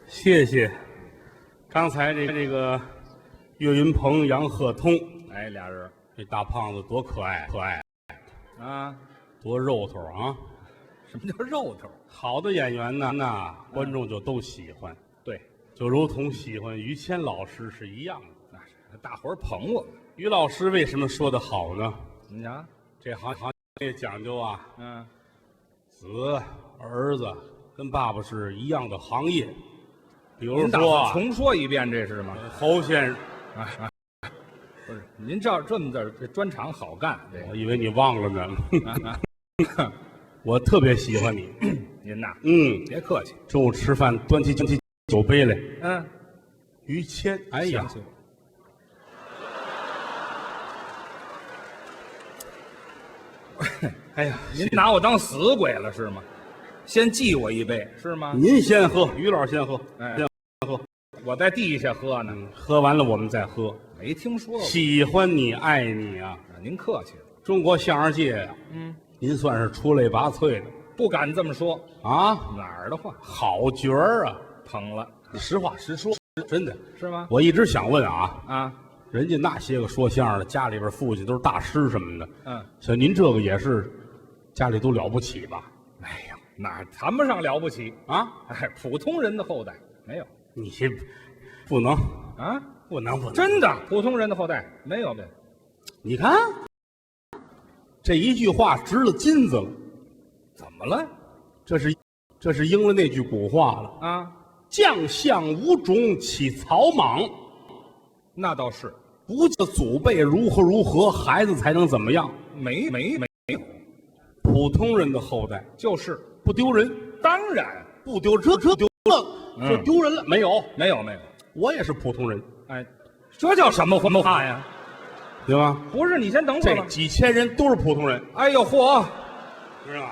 谢谢。刚才这个岳云鹏、杨鹤通，哎，俩人这大胖子多可爱，可爱，啊，多肉头啊！什么叫肉头？好的演员呢，那观众就都喜欢，对，就如同喜欢于谦老师是一样的。那是大伙儿捧我们。于老师为什么说的好呢？你瞧，这行业讲究啊，嗯，子儿子跟爸爸是一样的行业。比如您打说算重说一遍，这是吗？侯先生，不是，您照这么这专场好干，这我以为你忘了呢。个，我特别喜欢你。您呐，别客气。中午吃饭端起酒杯来。嗯，于谦，哎呀，行哎呀，您拿我当死鬼了是吗？先记我一杯是吗？您先喝，于老师先喝，哎先喝，我在地下喝呢，喝完了我们再喝。没听说过。喜欢你，爱你啊！您客气了。中国相声界呀，您算是出类拔萃的不敢这么说，啊，哪儿的话？好角儿啊！捧了实话实说，真的。是吗？我一直想问啊，啊，人家那些个说相声的，家里边父亲都是大师什么的，嗯，像您这个也是，家里都了不起吧？哎呀，哪谈不上了不起？啊，哎，普通人的后代没有你这不能，啊，不能，真的普通人的后代没有的。你看，这一句话值了金子了。怎么了？这是应了那句古话了：啊，将相无种，起草莽。那倒是不叫祖辈如何，孩子才能怎么样？没有，普通人的后代就是不丢人，当然不丢这丢了，这丢人了没有？没有。我也是普通人，哎，这叫什么话呀？对吧？不是，你先等会这儿吧。几千人都是普通人，哎呦嚯！知道吗？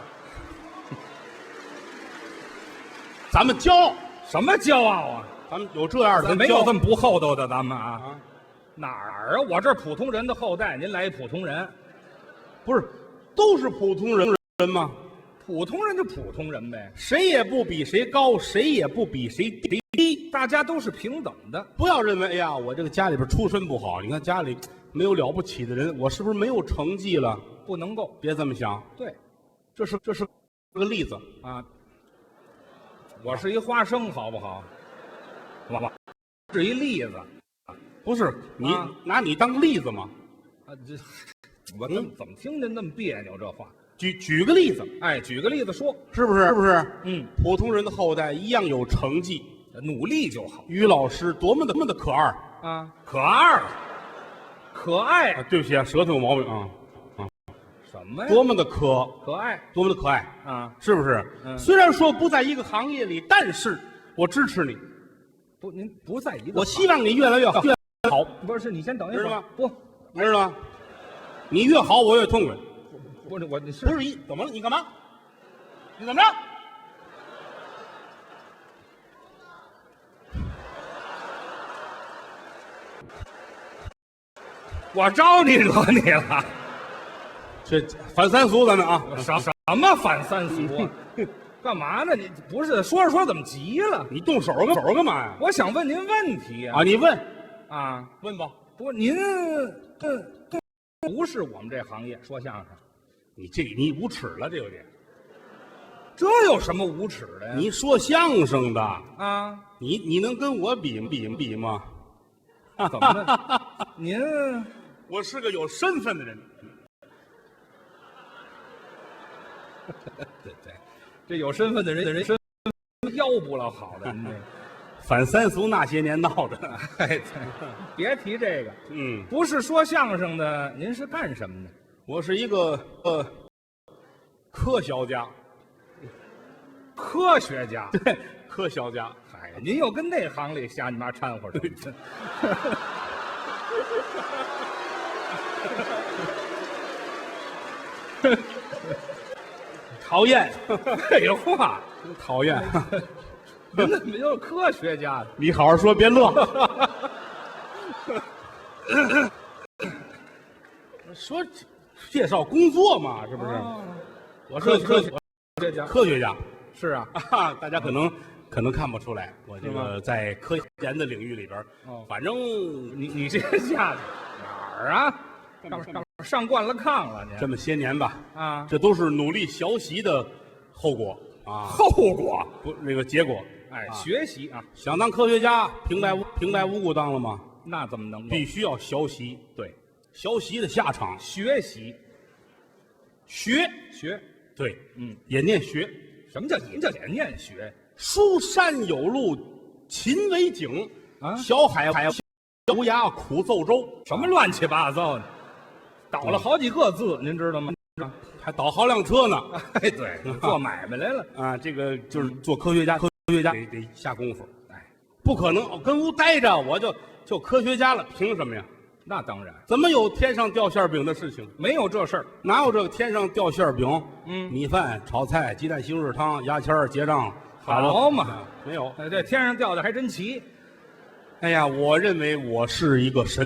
咱们骄傲，什么骄傲啊？咱们有这样的，没有这么不厚道的，咱们啊，啊，哪儿啊？我这普通人的后代，您来一普通人，不是，都是普通人吗？普通人就普通人呗，谁也不比谁高，谁也不比谁低，大家都是平等的。不要认为，哎呀，我这个家里边出身不好，你看家里没有了不起的人，我是不是没有成绩了？不能够。别这么想，对这是个例子。啊，我是一花生，好不好？是一例子不是你啊拿你当例子吗？啊，这我怎么听着那么别扭这话？举个例子，哎，举个例子说，是不是？是不是？嗯，普通人的后代一样有成绩。努力就好于老师多么的可爱啊，可爱，可爱啊！对不起啊，舌头有毛病啊！什么呀？多么的可爱啊！是不是？虽然说不在一个行业里，但是我支持你。不，您不在一个，我希望你越来越好，越来越好，不是你先等一会儿知道吗？不，知道吗？你越好，我越痛快。不是我，你是不是怎么了？你干嘛？你怎么着？我招你惹你了？这反三俗，咱们啊，什么反三俗啊？干嘛呢？你不是说着说着怎么急了？你动手干嘛呀？我想问您问题呀！啊，你问啊，问吧。不，您不是我们这行业说相声，你无耻了，这有点。这有什么无耻的呀？你说相声的，啊，你能跟我比吗？怎么了？您我是个有身份的人。对，这有身份的人身腰不老好的，您这反三俗那些年闹的。哎，对，别提这个。不是说相声的，您是干什么的？我是一个科学家。科学家，对，科学家。嗨，您又跟那行里瞎你妈掺和着。讨厌，废话，讨厌。您怎么就是科学家呢？你好好说，别乐。说介绍工作嘛，是不是？我是科学家。是啊，大家可能可能看不出来，我这个在科研的领域里边，反正你这下去哪儿啊？上惯了炕了你？这么些年吧，啊，这都是努力学习的后果啊，后果不那个结果。哎，学习啊，想当科学家，平白无故当了吗？那怎么能够？必须要学习。对，学习的下场，学习学，对，也念学。什么叫也念学？书山有路勤为径啊，小海无涯苦奏舟。什么乱七八糟的，倒了好几个字，您知道吗？还倒好辆车呢。哎，对，做买卖来了啊，这个就是做科学家，得下功夫。哎，不可能跟屋待着我就科学家了，凭什么呀？那当然，怎么有天上掉馅饼的事情？没有这事儿，哪有这个天上掉馅饼？米饭、炒菜、鸡蛋西红柿汤、牙签结账，好嘛？没有。哎，这天上掉的还真齐。哎呀，我认为我是一个神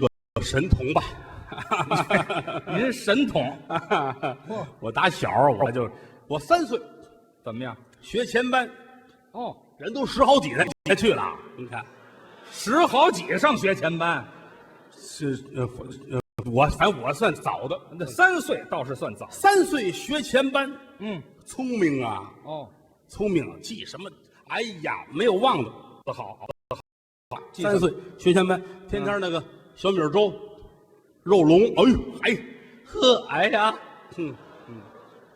童吧。您神童。我打小我3岁，怎么样？学前班。哦，人都10好几才去了。你看，10好几上学前班。是反正我算早的，那3岁倒是算早。3岁学前班，聪明啊，聪明，记什么？哎呀，没有忘的，好。3岁学前班，天天那个小米粥、肉龙，哎呀，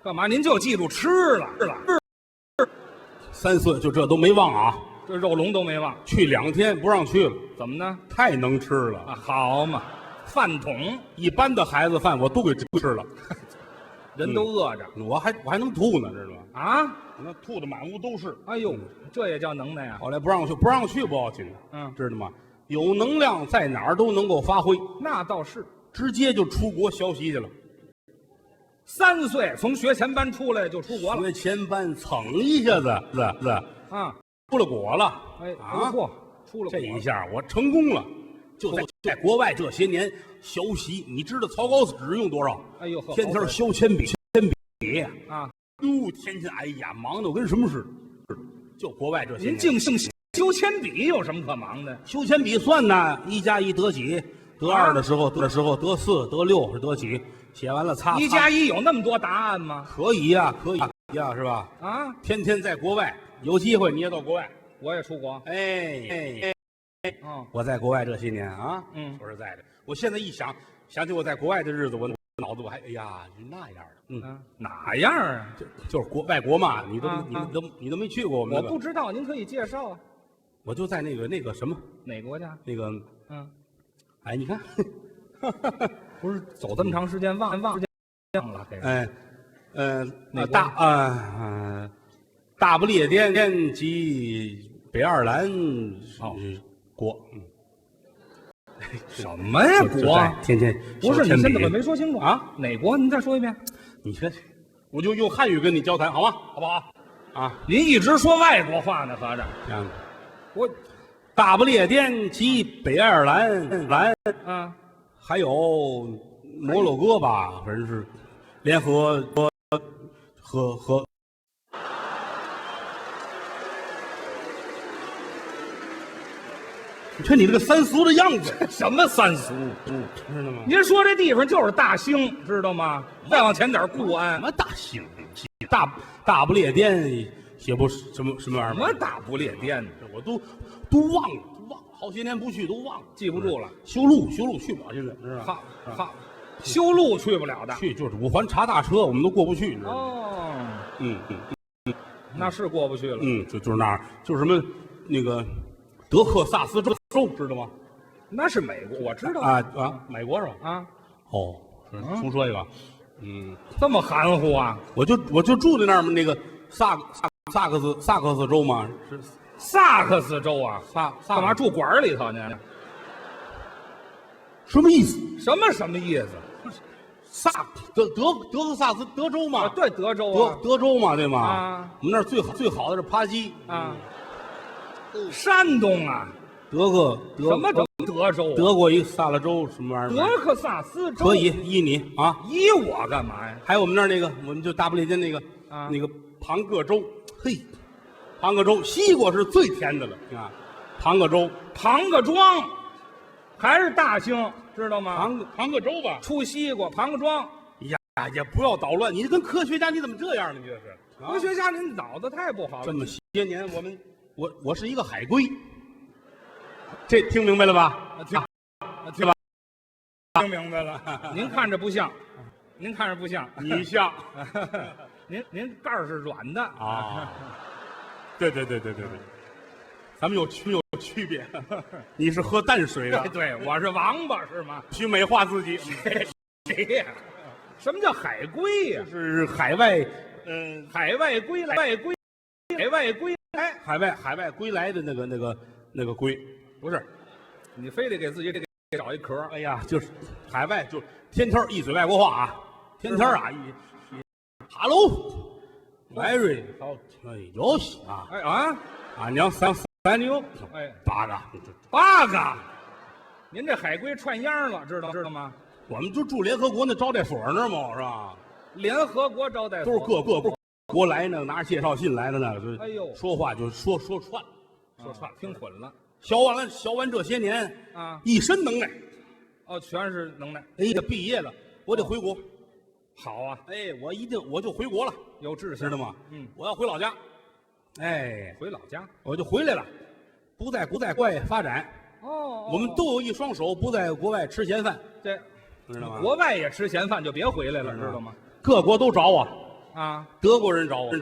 干嘛？您就记住吃了？3岁就这都没忘啊，这肉龙都没忘。去2天不让去了，怎么呢？太能吃了啊！好嘛，饭桶，一般的孩子饭我都给吃了，人都饿着，我还能吐呢，知道吗？啊，那吐的满屋都是。哎呦，这也叫能耐啊！后来不让去不要紧，知道吗？有能量在哪儿都能够发挥。那倒是，直接就出国学习去了。3岁从学前班出来就出国了，学前班蹭一下子出了国了。哎，出了这一下我成功了，就在国外这些年学习。你知道草稿纸用多少？哎呦，天天削铅笔啊！哟，天天哎呀，忙得跟什么似的。就国外这些年，您净修铅笔有什么可忙的？修铅笔算呢，1+1得几？得2的时候，得4，得6是得几？写完了擦。1+1有那么多答案吗？可以呀，是吧？啊，天天在国外，有机会你也到国外，我也出国。我在国外这些年啊，说实在的，我现在一想起我在国外的日子，我脑子还哎呀那样的，哪样啊？就是外国嘛，你都没去过，我不知道，您可以介绍啊。我就在那个什么哪个国家？那个哎，你看，不是走这么长时间忘了，大不列颠及北爱尔兰国，什么呀国？天天不是，你现在没说清楚啊？哪国？您再说一遍。你这，我就用汉语跟你交谈，好吗？好不好？啊，您一直说外国话呢，合着。我大不列颠及北爱尔兰，还有摩洛哥吧，反正是联合和。你看你这个三俗的样子，什么三俗？知道吗？您说这地方就是大兴，知道吗？再往前点，固安。什么大兴？大不列颠也不什么玩意儿？什么大不列颠？我都忘了，好些年不去都忘了，记不住了。修路去不了，现在知道吗？好，修路去不了的。去就是5环查大车，我们都过不去，你知道吗？哦，那是过不去了。就是那儿，就是什么那个德克萨斯州，知道吗？那是美国，我知道美国是吧？啊，哦，听说一个，这么含糊啊？我就住在那儿嘛，那个萨克斯州嘛，是萨克斯州啊？干嘛住馆里头呢？什么意思？什么意思？德克萨斯德州嘛？对，德州啊，德州嘛，对吗？我们那儿最好的是扒鸡啊。山东啊，什么德州？德国一萨拉州什么玩意儿？德克萨斯州可以依你啊？依我干嘛呀？还有我们那儿我们就大不列颠那个庞各州，嘿，庞各州，西瓜是最甜的了啊。庞各州，庞各庄，还是大兴，知道吗？庞各州吧。出西瓜，庞各庄。呀，也不要捣乱，你跟科学家你怎么这样呢？你这是科学家，您脑子太不好了。这么些年，我是一个海归，这听明白了吧？听吧，听明白了。您看着不像，您看着不像，你像，您盖儿是软的啊。对，咱们有区别。你是喝淡水的，对，我是王八是吗？需美化自己。谁呀？什么叫海归呀？是海外，海外归来，海外归来，海外归来的那个归，不是，你非得给自己这个找一壳。哎呀，就是海外，就天天一嘴外国话啊，天天啊，Hello，Very，好，游戏啊，俺娘三牛，八个，您这海归串秧了，知道吗？我们就住联合国那招待所那儿嘛，是吧？联合国招待所都是各国来呢，拿着介绍信来的呢，就哎呦，说话就说串，听混了。学完这些年啊，一身能耐，全是能耐。哎呀，毕业了，我得回国。好啊，哎，我就回国了，有志向，知道吗？我要回老家。哎，回老家，我就回来了，不在国外发展。我们都有一双手不在国外吃闲饭，这知道吗？国外也吃闲饭，就别回来了，知道吗？各国都找我啊，德国人找我，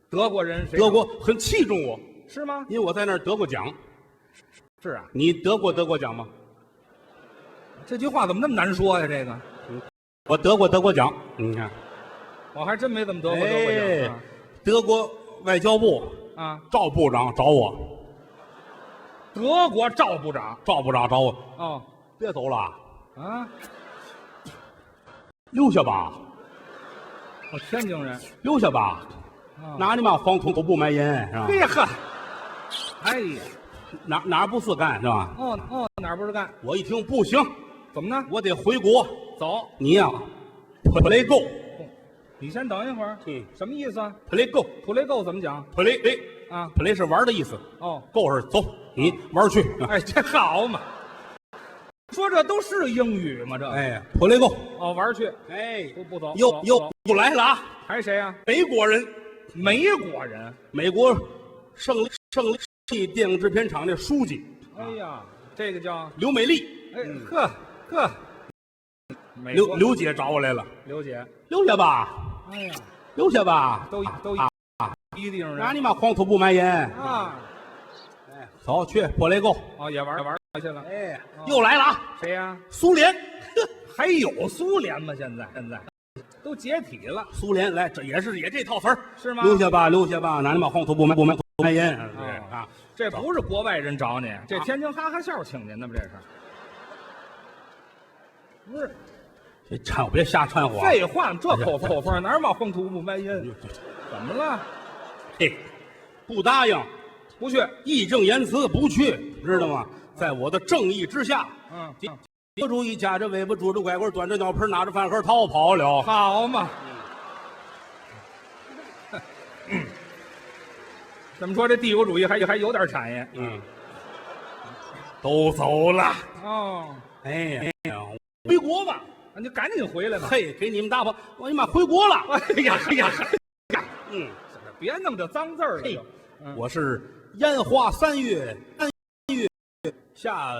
德国人，德国很器重我，是吗？因为我在那儿得过奖。是啊，你得过奖吗？这句话怎么那么难说呀？这个，我得过奖，你看，我还真没怎么得过奖。德国外交部啊，赵部长找我。德国赵部长找我。别走了啊，留下吧。我天津人，留下吧。拿你妈黄土不埋烟是吧？别呵，哎呀，哪不是干是吧？哪不是干？我一听不行，怎么呢？我得回国。走，你呀，play go。你先等一会儿。什么意思啊 ？play go 怎么讲 ？play 是玩的意思。go 是走，你玩去。哎，这好嘛。说这都是英语吗？这play go。玩去。不走。又来了啊！还谁呀？美国人。美国胜利电影制片厂的书记。哎呀，这个叫刘美丽。呵。刘姐找我来了。刘姐，留下吧。哎呀，留下吧。都一定人。拿你妈黄土不埋烟啊！走去play go。也玩去了。又来了啊！谁呀？苏联。还有苏联吗？现在都解体了。苏联来，这也这套词儿是吗？留下吧，拿你妈黄土不埋烟啊！这不是国外人找你，这天津哈哈笑请您的吗？这是？不是。这别瞎掺和。废话，这口风哪儿嘛黄土不埋烟？怎么了？不答应，不去，义正言辞不去，知道吗？在我的正义之下，帝国主义夹着尾巴，拄着拐棍，端着尿盆，拿着饭盒逃跑了。好嘛！怎么说这帝国主义还有点产业？都走了。哎呀，回国吧。你赶紧回来吧！给你们大炮，我你妈回国了！哎呀，别弄这脏字儿了。我是烟花3月下，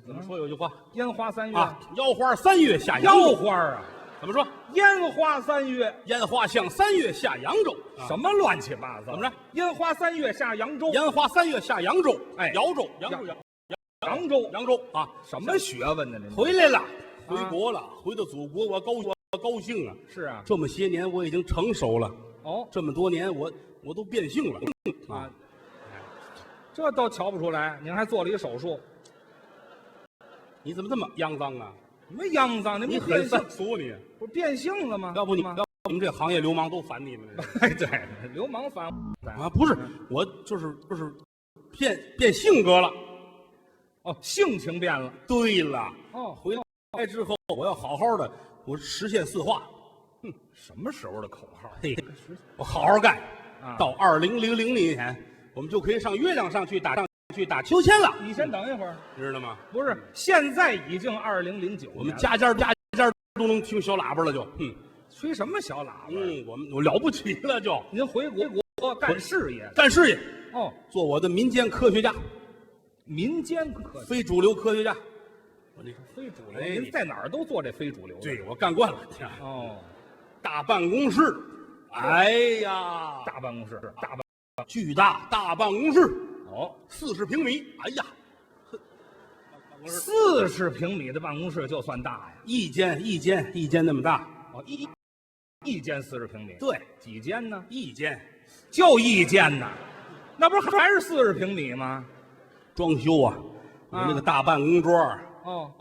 怎么说有句话？烟花3月啊，腰花3月下扬州。腰花啊？怎么说？烟花3月，烟花像3月下扬州。什么乱七八糟？怎么着？烟花3月下扬州。烟花3月下扬州。扬州啊！什么学问呢？您回来了。回国了，回到祖国，我高兴啊！是啊，这么些年我已经成熟了。这么多年我都变性了啊！这都瞧不出来，您还做了一手术。你怎么这么肮脏啊？什么肮脏？你很世俗，你不是变性了吗？要不我们这行业流氓都烦你们。对，流氓烦啊！不是，我就是变性格了。性情变了。对了。回来之后，我要好好的，我实现4化。什么时候的口号？我好好干到2000年，我们就可以上月亮上去打秋千了。你先等一会儿，知道吗？不是，现在已经2009年了，我们家都能听小喇叭了，就吹什么小喇叭？我了不起了，就您回国干事业，干事业哦，做我的民间科学家，民间科学，非主流科学家。我那非主流，您在哪儿都做这非主流。对，我干惯了。哦，大办公室，哎呀，大办公室，巨大大办公室，哦，40平米，哎呀，40平米的办公室就算大呀？一间那么大。哦，一间40平米，对，几间呢？一间，就一间呢，那不是还是40平米吗？装修啊，有那个大办公桌，哦，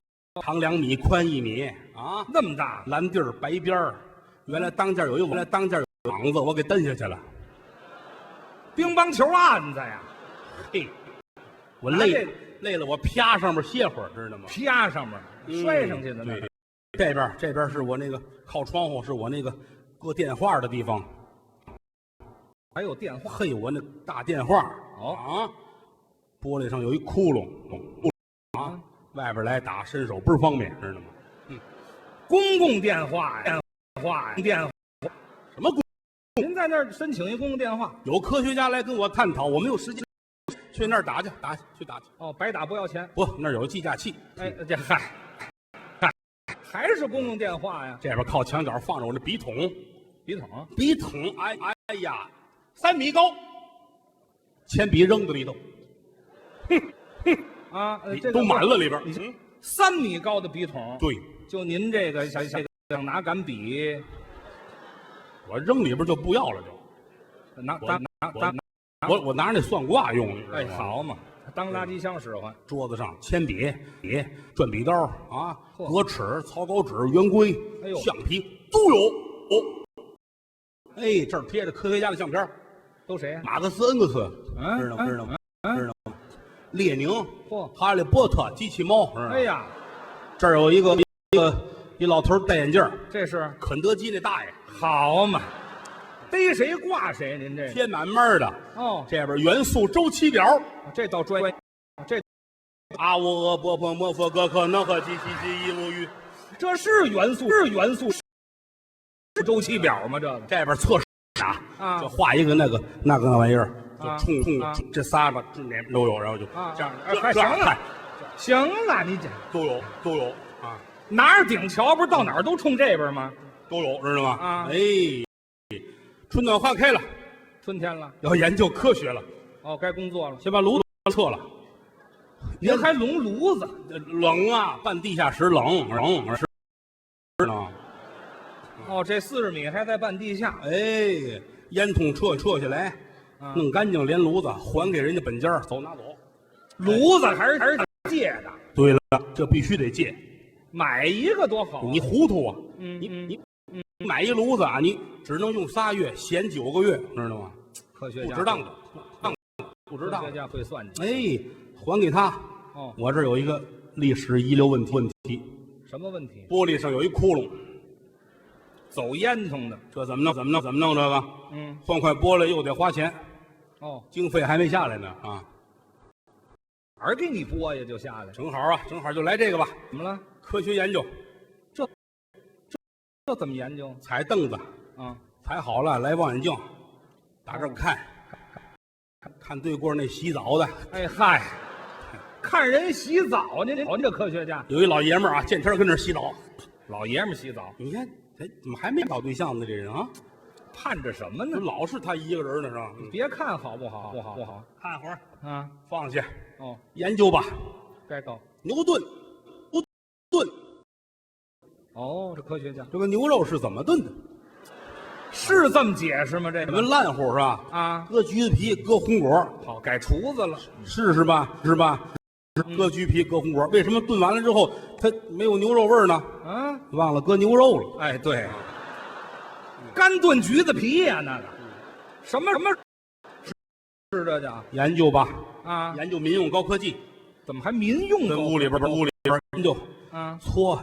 长2米，宽1米啊，那么大，蓝地儿白边儿。原来当间有网子，我给蹬下去了。乒乓球案子呀，嘿，我累了，我啪上面歇会儿，知道吗？啪上面摔上去的那对，这边是我那个靠窗户，是我那个搁电话的地方。还有电话，嘿，我那大电话玻璃上有一窟窿啊，外边来打伸手不是方便，知道吗？公共电话呀，电话什么公？您在那儿申请一公共电话，有科学家来跟我探讨，我没有时间去那儿打去。哦，白打不要钱。不，那儿有计价器。哎，这还是公共电话呀？这边靠墙角放着我那笔筒，笔筒，哎呀，3米高，铅笔扔在里头，啊，这个都满了里边。你3米高的笔筒，对，就您这个想拿杆笔，我扔里边就不要了，就我拿那算卦用。哎，好嘛，当垃圾箱使唤。桌子上铅笔、转笔刀啊，格尺、草稿纸、圆规、橡皮都有。哎，这儿贴着科学家的相片，都谁呀？马克思、恩格斯，知道吗？列宁、哈利波特、机器猫。哎呀，这儿有一老头戴眼镜，这是肯德基那大爷。好嘛，逮谁挂谁，您这贴满满的。哦，这边元素周期表，这倒专业。这阿沃俄波波摩佛哥可能和基一路鱼，这是元素周期表吗？这边测试啊，就画一个那个玩意儿，就冲这仨吧，这哪都有，然后就这样。行了，你这都有啊。哪儿顶桥不是到哪儿都冲这边吗？都有，知道吗？啊，哎，春暖花开了，春天了，要研究科学了。哦，该工作了，先把炉子撤了。您还笼炉子？冷啊，半地下室冷是呢。哦，这40米还在半地下。哎，烟囱撤下来，弄干净，连炉子还给人家本家，拿走。炉子还是借的。对了，这必须得借，买一个多好。你糊涂啊！你买一炉子啊，你只能用3月，闲9个月，知道吗？科学家不值当的，不值当。科学家会算计。哎，还给他。哦，我这儿有一个历史遗留问题。什么问题？玻璃上有一窟窿，走烟囱的。这怎么弄？这个？换块玻璃又得花钱。哦，经费还没下来呢啊！哪儿给你拨呀？就下来。正好就来这个吧。怎么了？科学研究。这怎么研究？踩凳子啊，踩好了，来望远镜，打这儿看对过那洗澡的。哎嗨，看人洗澡，您这科学家有一老爷们儿啊，见天跟那儿洗澡。老爷们儿洗澡，你看，哎，怎么还没找对象呢？这人啊，盼着什么呢？老是他一个人呢，是吧？别看好不好？不好，看会儿啊，放下。哦，研究吧。该搞牛顿。哦，这科学家，这个牛肉是怎么炖的？是这么解释吗？这什么烂乎是吧？啊，搁橘子皮，搁红果。好，改厨子了，是吧？搁橘皮，搁红果。为什么炖完了之后它没有牛肉味儿呢？啊，忘了搁牛肉了。哎，对，干炖橘子皮呀，那个什么是这叫研究吧？啊，研究民用高科技。怎么还民用？跟屋里边研究啊，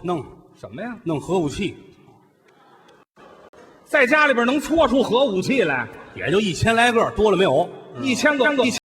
弄什么呀？弄核武器。在家里边能搓出核武器来？也就1000来个，多了没有？1000个，1000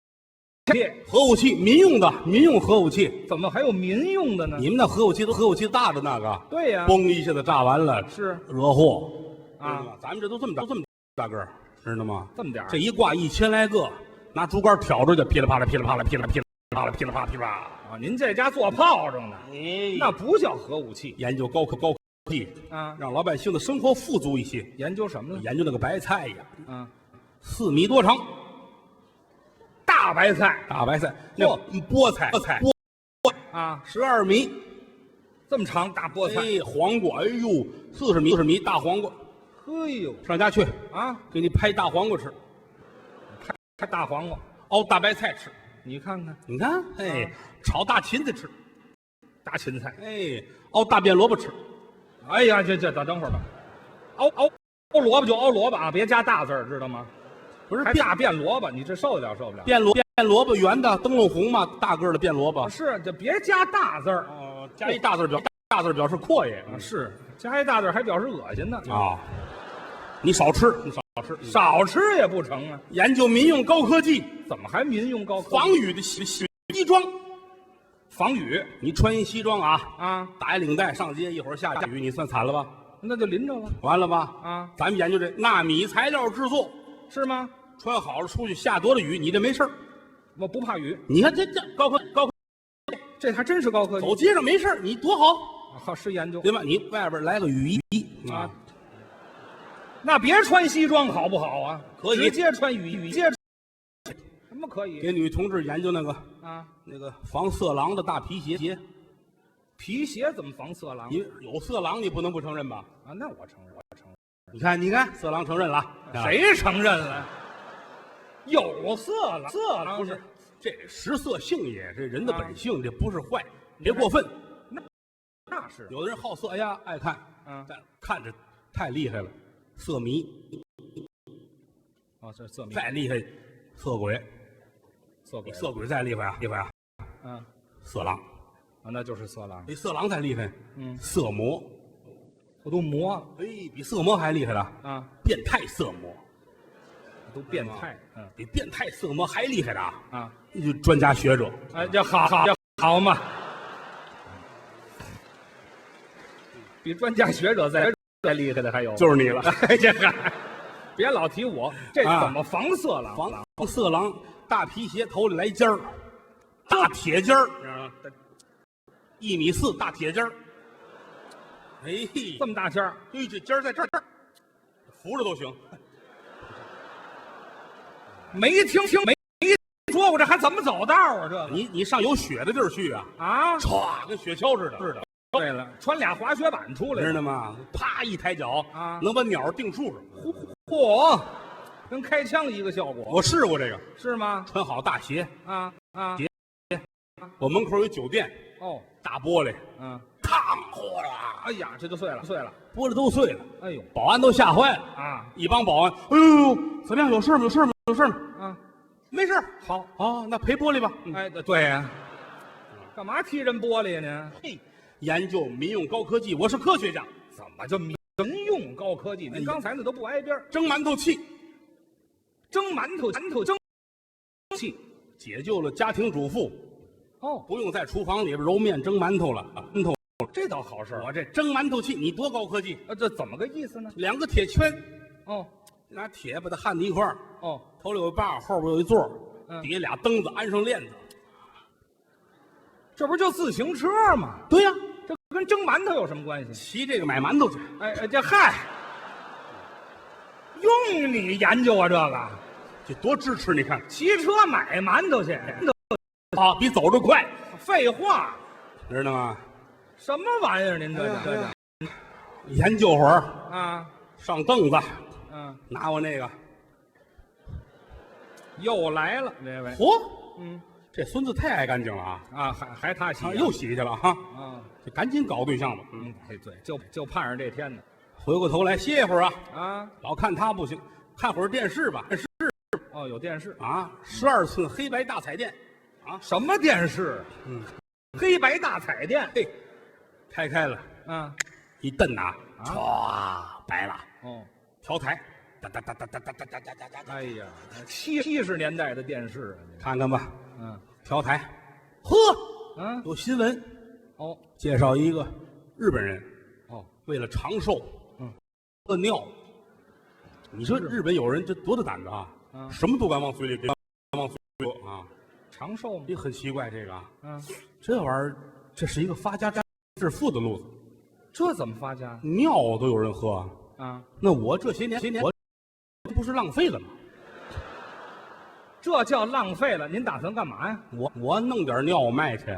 核武器，民用的，民用核武器。怎么还有民用的呢？你们那核武器都核武器大的那个，对呀，嘣一下子炸完了，是惹祸啊。咱们这都这么大，这么大个儿，知道吗？这么点儿，这一挂1000来个，拿竹竿挑着就噼里啪啦，噼里啪啦，噼里噼里啪啦，噼里啪啦，噼里啪啦。啊！您这家做炮仗呢？哎，那不叫核武器研究高科技啊！让老百姓的生活富足一些。研究什么呢？研究那个白菜呀啊，4米多长，大白菜大白菜，那菠菜啊，12米，这么长大菠菜。哎，黄瓜，哎呦，40米大黄瓜，嘿呦上家去啊！给你拍大黄瓜吃，拍大黄瓜，熬大白菜吃，你看看，你看，哎，炒大芹菜吃，大芹菜。哎，熬大便萝卜吃，哎呀，这等会儿吧，熬萝卜就熬萝卜啊，别加大字儿，知道吗？不是还大变萝卜，你这受得了受不了？变萝卜圆的灯笼红嘛，大个儿的变萝卜。是，就别加大字儿加一大字表示阔爷啊，是加一大字儿还表示恶心呢啊。你少吃，少吃也不成啊。研究民用高科技，怎么还民用高科技？防雨的西装，防雨你穿一西装啊，打一领带上街，一会儿下雨，你算惨了吧？那就淋着了完了吧？啊，咱们研究这纳米材料制作，是吗？穿好了出去下多了雨，你这没事儿。我不怕雨，你看这高科，这还真是高科技。走街上没事儿，你多好，好是研究对吧？你外边来个雨衣啊，那别穿西装好不好啊？可以直接穿雨衣，什么可以？给女同志研究那个啊，那个防色狼的大皮鞋，皮鞋怎么防色狼？你有色狼，你不能不承认吧？啊，那我承认，你看，色狼承认了，谁承认了？有色狼，色狼不是这食色性也，这人的本性，这不是坏，别过分。那是有的人好色，哎呀，爱看，但看着太厉害了，色迷。哦，这色迷再厉害，色鬼，色鬼再厉害啊，色狼啊，那就是色狼。比色狼再厉害，色魔，我都魔，哎，比色魔还厉害了啊，变态色魔。都变态，比变态色魔还厉害的啊！就专家学者，哎，这好嘛，比专家学者再厉害的还有，就是你了。哎，这还别老提我，这怎么防色狼？防色狼，大皮鞋头里来尖儿，大铁尖儿，1.4米大铁尖儿。哎，这么大尖儿，对，这尖儿在这儿，扶着都行。没说过，这还怎么走道啊？这个你上有雪的地儿去啊？啊，歘，跟雪橇似的。是的。对了，穿俩滑雪板出来，知道吗？啪一抬脚啊，能把鸟钉树上。嚯，跟开枪一个效果。我试过这个，是吗？穿好大鞋鞋。我门口有酒店，大玻璃，嘡嚯啦！哎呀，这就碎了，玻璃都碎了。哎呦，保安都吓坏了啊！一帮保安，哎呦，怎么样？有事吗？啊，没事。好，那赔玻璃吧。哎，对呀，干嘛踢人玻璃呢？嘿，研究民用高科技，我是科学家。怎么就民用高科技？您刚才那都不挨边。蒸馒头器，蒸器，解救了家庭主妇。不用在厨房里边揉面蒸馒头了。这倒好事。我这蒸馒头器，你多高科技？这怎么个意思呢？2个铁圈，拿铁把它焊在一块儿。头里有一把，后边有一座，底下俩灯子，安上链子。这不就自行车吗？对呀，这跟蒸馒头有什么关系？骑这个买馒头去。哎，这嗨，用你研究啊这个？这多支持！你看，骑车买馒头去，比走着快。废话，知道吗？什么玩意儿？您这研究会儿上凳子，拿我那个，又来了这位。这孙子太爱干净了还他洗，又洗去了就赶紧搞对象吧。对，就盼着这天呢。回过头来歇会儿老看他不行，看会儿电视吧。有电视12寸黑白大彩电什么电视？黑白大彩电，开了一蹬歘，歘白了。调台哒哒哒哒哒哒哒哒哒哒哒。哎呀，70年代的电视啊，看看吧，嗯调台，呵，嗯，有新闻哦介绍一个日本人哦，为了长寿，喝尿。你说日本有人这多大胆子啊？什么都敢往嘴里给，往嘴里搁啊！长寿吗？也很奇怪这个啊，这玩意儿这是一个发家致富的路子。这怎么发家尿都有人喝啊？那我这些年我这不是浪费了吗？这叫浪费了。您打算干嘛呀？我弄点尿卖去。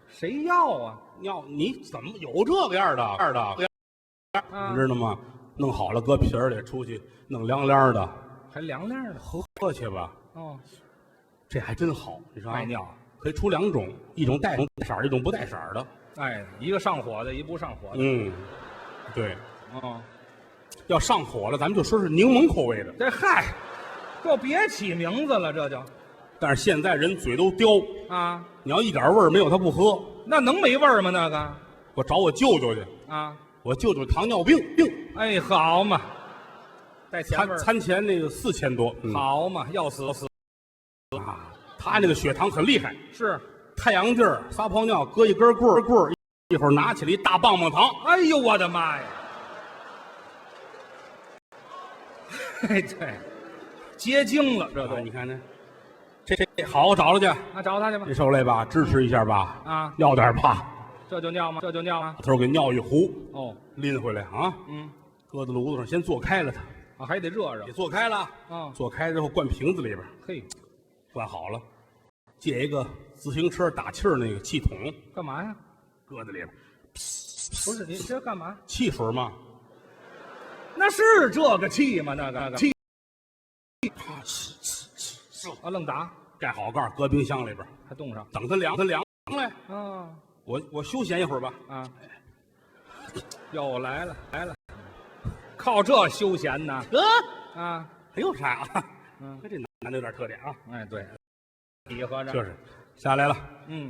谁要啊？尿你怎么有这个样的？你知道吗？弄好了搁瓶儿里出去，弄凉凉的，还凉凉的，喝去吧。哦，这还真好。你说卖尿可以出2种，一种带色儿，一种不带色儿的。哎，一个上火的，一不上火的。对。哦，要上火了，咱们就说是柠檬口味的。这嗨，就别起名字了，这就。但是现在人嘴都刁啊，你要一点味儿没有，他不喝。那能没味儿吗？那个我找我舅舅去啊，我舅舅糖尿病。哎，好嘛，带前味儿。餐前那个4000多，好嘛，要死啊！他那个血糖很厉害，是太阳地儿撒泡尿，搁一根棍儿，一会儿拿起来一大棒棒糖。哎呦，我的妈呀！嘿，对，结晶了，这都。你看这好找了去啊，找他去吧。这受累吧，支持一下吧。啊，要点吧。这就尿吗？这就尿啊。把头给尿一壶。哦，拎回来啊。搁在炉子上，先做开了它。啊，还得热热。给做开了。做开之后灌瓶子里边。嘿，灌好了，借一个自行车打气儿那个气筒。干嘛呀？搁在里边。不是，你这干嘛？汽水吗？那是这个气吗？那个气。啊，愣打。盖好盖，搁冰箱里边，还冻上，等它凉来。啊，我休闲一会儿吧。啊，又来了，靠这休闲呢？啊，还有啥啊？这男的有点特点啊。哎，对，比合着就是下来了。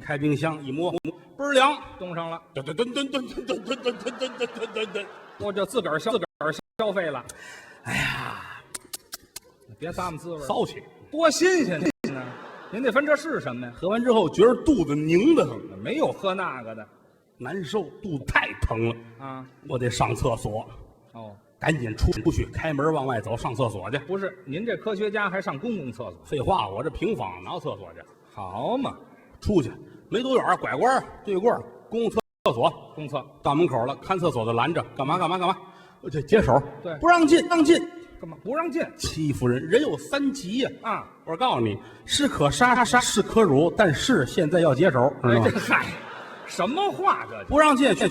开冰箱一摸，倍儿凉，冻上了。噔，我就自个儿消费了。哎呀，别咂摸滋味，骚气，多新鲜呢！您得分这是什么呀？喝完之后觉得肚子拧得很，没有喝那个的，难受，肚子太疼了啊！我得上厕所。哦，赶紧出去，开门往外走，上厕所去。不是，您这科学家还上公共厕所？废话，我这平房哪有厕所去？好嘛，出去没多远，拐弯对过公共厕所，公厕到门口了，看厕所的拦着，干嘛？我这解手，对，不让进，干嘛不让进？欺负人，人有3急呀！啊，我告诉你，是可杀，是可辱，但是现在要解手，知道吗？这嗨，什么话这？不让进，去，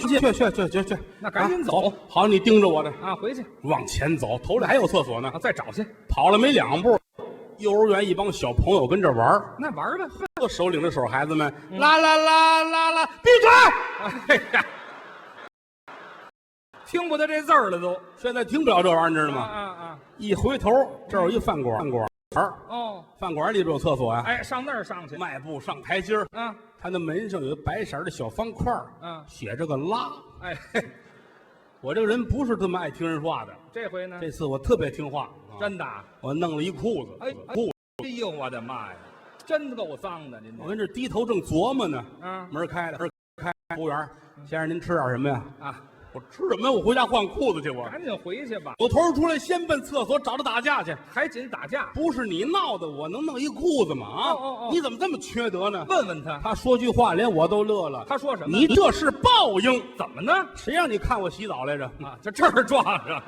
那赶紧走。好，你盯着我的啊，回去往前走，头里还有厕所呢，再找去。跑了没2步，幼儿园一帮小朋友跟这玩那玩呗，手领着手，孩子们啦，闭嘴！哎呀，听不得这字儿了都。现在听不了这玩意儿，知道吗？啊！一回头，这儿有一饭馆哦，饭馆里边有厕所呀。哎，上那儿上去，迈步上台阶儿。他那门上有一白色的小方块写着个拉。哎，我这个人不是这么爱听人说话的。这回呢？这次我特别听话，真的。我弄了一裤子。哎呦，我的妈呀，真够脏的！您我跟这低头正琢磨呢。门开了，服务员，先生您吃点什么呀？我吃什么？我回家换裤子去。我赶紧回去吧。有头出来，先奔厕所找他打架去，还紧打架？不是你闹的，我能弄一裤子吗？你怎么这么缺德呢？问问他，他说句话连我都乐了。他说什么？你这是报应。怎么呢？谁让你看我洗澡来着？就这儿撞上了。